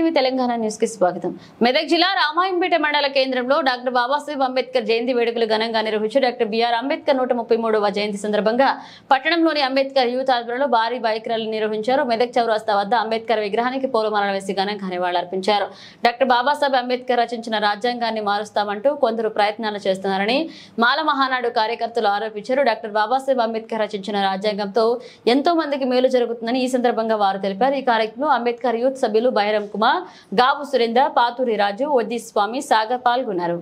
TV Telangana news కి స్వాగతం. మెదక్ జిల్లా రామాయంపేట మండల కేంద్రంలో డాక్టర్ బాబాసాహెబ్ అంబేద్కర్ జయంతి వేడుకలు ఘనంగా నిర్వహించారు. డాక్టర్ బిఆర్ అంబేద్కర్ 133వ జయంతి సందర్భంగా పట్టణంలోని అంబేద్కర్ యూత్ ఆధ్వర్యంలో భారీ బైక్ ర్యాలీ నిర్వహించారు. మెదక్ చౌరస్తా వద్ద అంబేద్కర్ విగ్రహానికి పూలమాలలు వేసి ఘనంగా నివాళులర్పించారు. డాక్టర్ బాబాసాహెబ్ అంబేద్కర్ రచించిన రాజ్యాంగాన్ని మారుస్తామంటూ కొందరు ప్రయత్నాలు చేస్తున్నారని మాల మహానాడు కార్యకర్తలు ఆరోపించారు. డాక్టర్ బాబాసాహెబ్ అంబేద్కర్ రచించిన రాజ్యాంగంతో ఎంతో మందికి మేలు జరుగుతుందని ఈ సందర్భంగా వారు తెలిపారు. ఈ కార్యక్రమంలో అంబేద్కర్ యూత్ సభ్యులు బైరం కుమార్, గావు సురేంద్ర, పాతూరి రాజు, వద్ది స్వామి, సాగర్ పాల్గొన్నారు.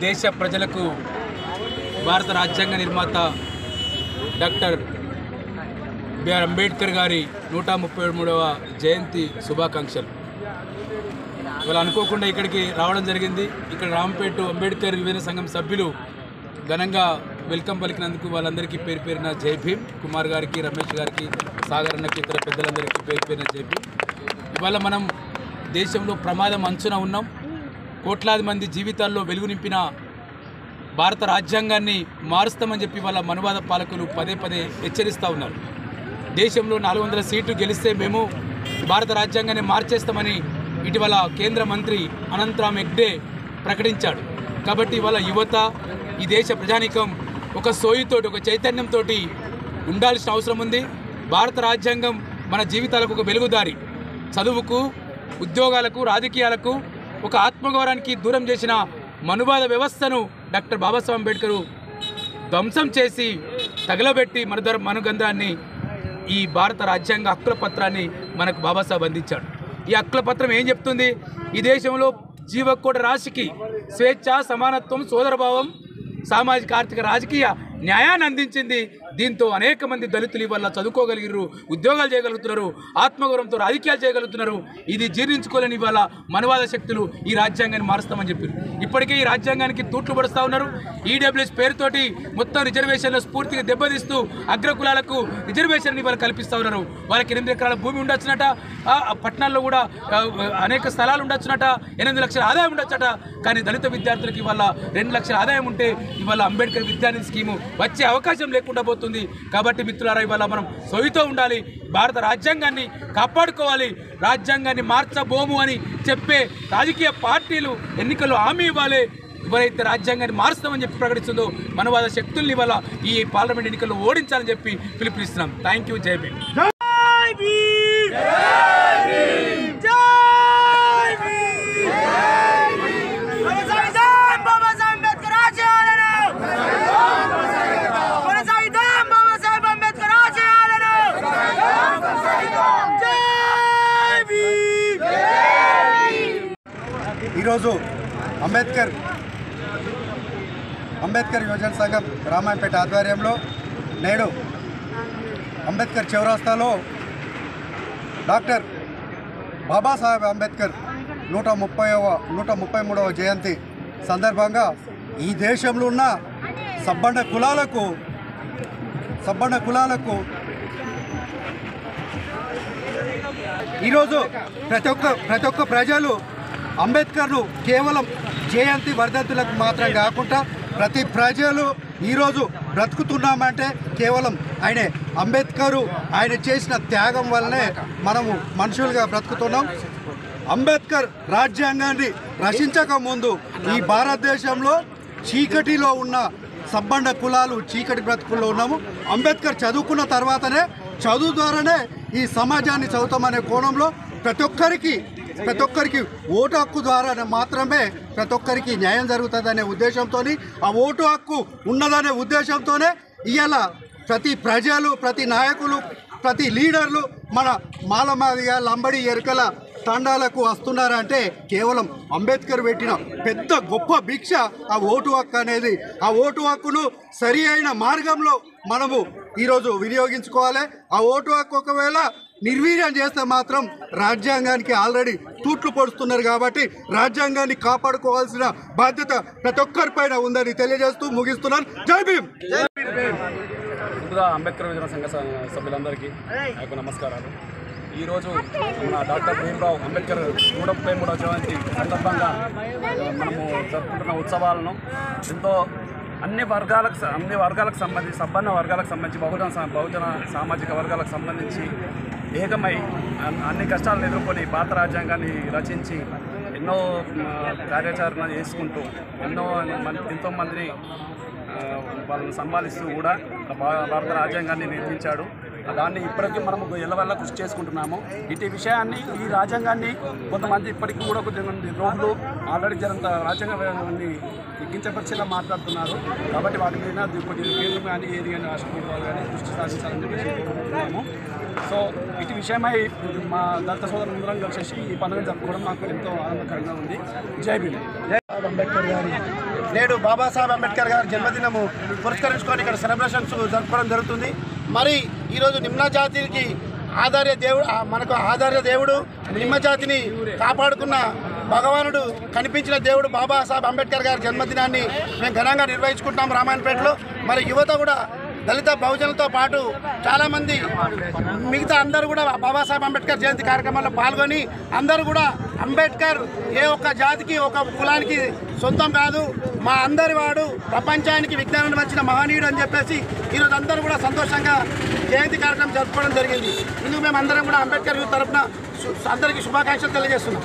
దేశ ప్రజలకు భారత రాజ్యాంగ నిర్మాత డాక్టర్ బిఆర్ అంబేద్కర్ గారి 133వ జయంతి శుభాకాంక్షలు. ఇవాళ అనుకోకుండా ఇక్కడికి రావడం జరిగింది. ఇక్కడ రాంపేట అంబేద్కర్ విభజన సంఘం సభ్యులు ఘనంగా వెల్కమ్ పలికినందుకు వాళ్ళందరికీ పేరు పేరున జై భీమ్. కుమార్ గారికి, రమేష్ గారికి, సాగర్ అన్నకి, ఇతర పెద్దలందరికీ పేరు పేరున జై భీమ్. ఇవాళ మనం దేశంలో ప్రమాదం అంచున ఉన్నాం. కోట్లాది మంది జీవితాల్లో వెలుగు నింపిన భారత రాజ్యాంగాన్ని మారుస్తామని చెప్పి వాళ్ళ మనువాద పాలకులు పదే పదే హెచ్చరిస్తూ ఉన్నారు. దేశంలో 400 సీట్లు గెలిస్తే మేము భారత రాజ్యాంగాన్ని మార్చేస్తామని ఇటీవల కేంద్ర మంత్రి అనంతరామ్ హెగ్డే ప్రకటించాడు. కాబట్టి ఇవాళ యువత, ఈ దేశ ప్రజానీకం ఒక సోయితోటి, ఒక చైతన్యంతో ఉండాల్సిన అవసరం ఉంది. భారత రాజ్యాంగం మన జీవితాలకు ఒక వెలుగుదారి. చదువుకు, ఉద్యోగాలకు, రాజకీయాలకు, ఒక ఆత్మగౌరవానికి దూరం చేసిన మనువాద వ్యవస్థను డాక్టర్ బాబాసాహెబ్ అంబేద్కర్ ధ్వంసం చేసి తగలబెట్టి మనుగంధాన్ని, ఈ భారత రాజ్యాంగ హక్కుల పత్రాన్ని మనకు బాబాసాహెబ్ అందించాడు. ఈ హక్కుల పత్రం ఏం చెప్తుంది? ఈ దేశంలో జీవకోటి రాశికి స్వేచ్ఛ, సమానత్వం, సోదరభావం, సామాజిక, ఆర్థిక, రాజకీయ న్యాయాన్ని అందించింది. దీంతో అనేక మంది దళితులు ఇవాళ చదువుకోగలిగారు, ఉద్యోగాలు చేయగలుగుతున్నారు, ఆత్మగౌరవంతో రాజకీయాలు చేయగలుగుతున్నారు. ఇది జీర్ణించుకోలేని ఇవాళ మనవాద శక్తులు ఈ రాజ్యాంగాన్ని మారుస్తామని చెప్పారు. ఇప్పటికే ఈ రాజ్యాంగానికి తూట్లు పడుస్తూ ఉన్నారు. ఈడబ్ల్యూఎస్ పేరుతోటి మొత్తం రిజర్వేషన్ల స్ఫూర్తిగా దెబ్బతీస్తూ అగ్రకులాలకు రిజర్వేషన్ ఇవాళ కల్పిస్తూ ఉన్నారు. వాళ్ళకి 8 ఎకరాల భూమి ఉండొచ్చునట, పట్టణాల్లో కూడా అనేక స్థలాలు ఉండొచ్చునట, 8 లక్షల ఆదాయం ఉండొచ్చట. కానీ దళిత విద్యార్థులకు ఇవాళ 2 లక్షల ఆదాయం ఉంటే ఇవాళ అంబేద్కర్ విద్యానిధి స్కీము వచ్చే అవకాశం లేకుండా పోతుంది. కాబట్టి మిత్రులారా, ఇవాళ మనం సొయితో ఉండాలి, భారత రాజ్యాంగాన్ని కాపాడుకోవాలి. రాజ్యాంగాన్ని మార్చబోము అని చెప్పే రాజకీయ పార్టీలు ఎన్నికల్లో హామీ ఇవ్వాలి. ఎవరైతే రాజ్యాంగాన్ని మారుస్తామని చెప్పి ప్రకటిస్తుందో మనవాద శక్తుల్ని ఇవాళ ఈ పార్లమెంట్ ఎన్నికల్లో ఓడించాలని చెప్పి పిలుపునిస్తున్నాం. Thank you. జై భీమ్. ఈరోజు అంబేద్కర్ యువజన సంఘం రామాయంపేట ఆధ్వర్యంలో నేడు అంబేద్కర్ చౌరస్తాలో డాక్టర్ బాబాసాహెబ్ అంబేద్కర్ 133వ జయంతి సందర్భంగా ఈ దేశంలో ఉన్న సబ్బండ కులాలకు ఈరోజు ప్రతి ఒక్క ప్రజలు అంబేద్కర్ను కేవలం జయంతి వర్ధంతులకు మాత్రం కాకుండా ప్రతి ప్రజలు ఈరోజు బ్రతుకుతున్నామంటే కేవలం అంబేద్కరు ఆయన చేసిన త్యాగం వల్లనే మనము మనుషులుగా బ్రతుకుతున్నాం. అంబేద్కర్ రాజ్యాంగాన్ని రచించక ముందు ఈ భారతదేశంలో చీకటిలో ఉన్న సబ్బండ కులాలు చీకటి బ్రతుకుల్లో ఉన్నాము. అంబేద్కర్ చదువుకున్న తర్వాతనే చదువు ద్వారానే ఈ సమాజాన్ని చదువుతామనే కోణంలో ప్రతి ఒక్కరికి ఓటు హక్కు ద్వారా మాత్రమే ప్రతి ఒక్కరికి న్యాయం జరుగుతుందనే ఉద్దేశంతో ఆ ఓటు హక్కు ఉన్నదనే ఉద్దేశంతోనే ఇవాళ ప్రతి ప్రజలు ప్రతి నాయకులు ప్రతి లీడర్లు మన మాలమాదిగా లంబడి ఎరుకల తండాలకు వస్తున్నారంటే కేవలం అంబేద్కర్ పెట్టిన పెద్ద గొప్ప భిక్ష ఆ ఓటు హక్కు అనేది. ఆ ఓటు హక్కును సరి అయిన మార్గంలో మనము ఈరోజు వినియోగించుకోవాలి. ఆ ఓటు హక్కు ఒకవేళ నిర్వీర్యం చేస్తే మాత్రం రాజ్యాంగానికి ఆల్రెడీ తూట్లు పొడుస్తున్నారు కాబట్టి రాజ్యాంగాన్ని కాపాడుకోవాల్సిన బాధ్యత ప్రతి ఒక్కరిపైన ఉందని తెలియజేస్తూ ముగిస్తున్నాను. జై భీమ్. ముందుగా అంబేద్కర్ యువజన సంఘ సభ్యులందరికీ నాకు నమస్కారాలు. ఈరోజు మన డాక్టర్ భీమ్రావ్ అంబేద్కర్ 133వ జయంతి సందర్భంగా మనము జరుపుకుంటున్న ఉత్సవాలను ఎంతో అన్ని వర్గాలకు సంబంధించి సబ్బండ వర్గాలకు సంబంధించి బహుజన సామాజిక వర్గాలకు సంబంధించి ఏకమై అన్ని కష్టాలను ఎదుర్కొని భారత రాజ్యాంగాన్ని రచించి ఎన్నో కార్యాచరణ చేసుకుంటూ ఎంతోమందిని వాళ్ళని సంపాదిస్తూ కూడా భారత రాజ్యాంగాన్ని నిర్మించాడు. దాన్ని ఇప్పటికీ మనము ఎల్లవల్ల కృషి చేసుకుంటున్నాము. ఇటు విషయాన్ని ఈ రాజ్యాంగాన్ని కొంతమంది ఇప్పటికీ కూడా కొంతమంది రోడ్లు ఆల్రెడీ జరంత రాజ్యాంగాన్ని తగ్గించపరిచేలా మాట్లాడుతున్నారు. కాబట్టి వాటి మీద కొద్దిగా కేంద్రం కానీ ఏది కానీ రాష్ట్ర ప్రభుత్వాలు కానీ దృష్టి సాధించాలని చెప్పి కోరుకుంటున్నాము. సో ఇటు విషయమై మా దళిత సోదరులందరం కలిసి ఈ పండుగను జరుపుకోవడం నాకు ఎంతో ఆనందకరంగా ఉంది. జై భీమ్. అంబేద్కర్ గారి నేడు బాబాసాహెబ్ అంబేద్కర్ గారి జన్మదినము పురస్కరించుకొని ఇక్కడ సెలబ్రేషన్స్ జరుపుకోవడం జరుగుతుంది. మరి ఈరోజు నిమ్న జాతికి మనకు ఆధార్య దేవుడు నిమ్న జాతిని కాపాడుకున్న భగవానుడు కనిపించిన దేవుడు బాబాసాహెబ్ అంబేద్కర్ గారి జన్మదినాన్ని మేము ఘనంగా నిర్వహించుకుంటాం రామాయణపేటలో. మరి యువత కూడా దళిత బహుజనులతో పాటు చాలామంది మిగతా అందరూ కూడా బాబాసాహెబ్ అంబేద్కర్ జయంతి కార్యక్రమాల్లో పాల్గొని అందరూ కూడా అంబేద్కర్ ఏ ఒక్క జాతికి ఒక కులానికి సొంతం కాదు, మా అందరి వాడు, ప్రపంచానికి విజ్ఞానాన్ని వచ్చిన మహనీయుడు అని చెప్పేసి ఈరోజు అందరూ కూడా సంతోషంగా జయంతి కార్యక్రమం జరుపుకోవడం జరిగింది. ఇందుకు మేము అందరం కూడా అంబేద్కర్ తరఫున అందరికీ శుభాకాంక్షలు తెలియజేస్తున్నాం.